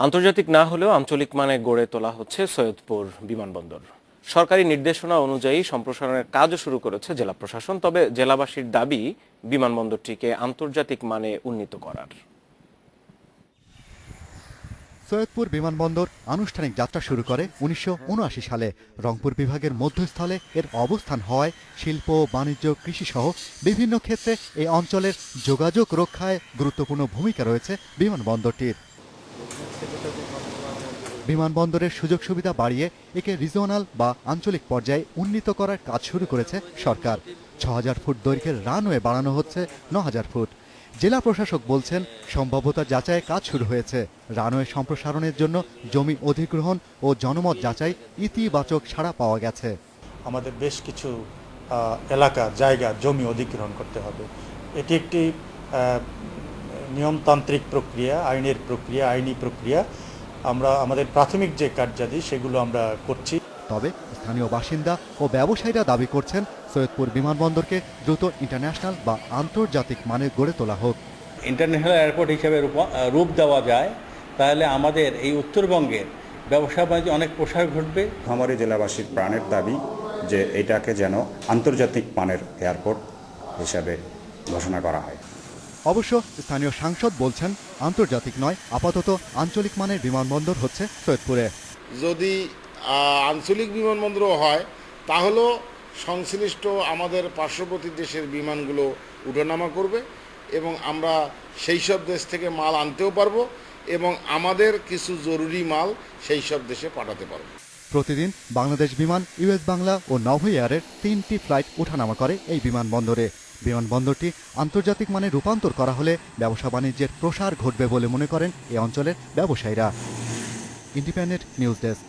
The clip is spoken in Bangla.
আন্তর্জাতিক না হলেও আঞ্চলিক মানে গড়ে তোলা হচ্ছে সৈয়দপুর বিমানবন্দর। সরকারি নির্দেশনা অনুযায়ী সম্প্রসারণের কাজও শুরু করেছে জেলা প্রশাসন। তবে জেলাবাসীর দাবি বিমানবন্দরটিকে আন্তর্জাতিক মানে উন্নীত করার। সৈয়দপুর বিমানবন্দর আনুষ্ঠানিক যাত্রা শুরু করে ১৯৭৯ সালে। রংপুর বিভাগের মধ্যস্থলে এর অবস্থান হওয়ায় শিল্প, বাণিজ্য, কৃষি সহ বিভিন্ন ক্ষেত্রে এই অঞ্চলের যোগাযোগ রক্ষায় গুরুত্বপূর্ণ ভূমিকা রয়েছে বিমানবন্দরটির। বিমানবন্দরের সুযোগ সুবিধা বাড়িয়ে একে রিজিওনাল বা আঞ্চলিক পর্যায়ে উন্নীত করার কাজ শুরু করেছে সরকার। ৬,০০০ ফুট দৈর্ঘ্যের রানওয়ে বাড়ানো হচ্ছে ৯,০০০ ফুট। জেলা প্রশাসক বলছেন, সম্ভাব্যতা যাচাইয়ে কাজ শুরু হয়েছে। রানওয়ে সম্প্রসারণের জন্য জমি অধিগ্রহণ ও জনমত যাচাই ইতিবাচক সাড়া পাওয়া গেছে। আমাদের বেশ কিছু এলাকা জায়গা জমি অধিগ্রহণ করতে হবে। এটি একটি নিয়মতান্ত্রিক প্রক্রিয়া, আইনি প্রক্রিয়া। আমরা আমাদের প্রাথমিক যে কার্যাদি সেগুলো আমরা করছি। তবে স্থানীয় বাসিন্দা ও ব্যবসায়ীরা দাবি করছেন, সৈয়দপুর বিমানবন্দরকে দ্রুত ইন্টারন্যাশনাল বা আন্তর্জাতিক মানে গড়ে তোলা হোক। ইন্টারন্যাশনাল এয়ারপোর্ট হিসেবে রূপ দেওয়া যায়, তাহলে আমাদের এই উত্তরবঙ্গের ব্যবসা বাণিজ্য অনেক প্রসার ঘটবে। আমাদের জেলাবাসীর প্রাণের দাবি যে এটাকে যেন আন্তর্জাতিক মানের এয়ারপোর্ট হিসাবে ঘোষণা করা হয়। অবশ্য স্থানীয় সাংসদ বলছেন, আন্তর্জাতিক নয়, আপাতত আঞ্চলিক মানের বিমানবন্দর হচ্ছে সৈয়দপুরে। যদি আঞ্চলিক বিমানবন্দরও হয় তাহলেও সংশ্লিষ্ট আমাদের পার্শ্ববর্তী দেশের বিমানগুলো উঠানামা করবে এবং আমরা সেই সব দেশ থেকে মাল আনতেও পারবো এবং আমাদের কিছু জরুরি মাল সেই সব দেশে পাঠাতে পারবো। প্রতিদিন বাংলাদেশ বিমান, ইউএস বাংলা ও নভো এয়ারের 3টি ফ্লাইট ওঠানামা করে এই বিমানবন্দরে। বিমানবন্দরটি আন্তর্জাতিক মানে রূপান্তর করা হলে ব্যবসা বাণিজ্যের প্রসার ঘটবে বলে মনে করেন এই অঞ্চলের ব্যবসায়ীরা। Independent news desk.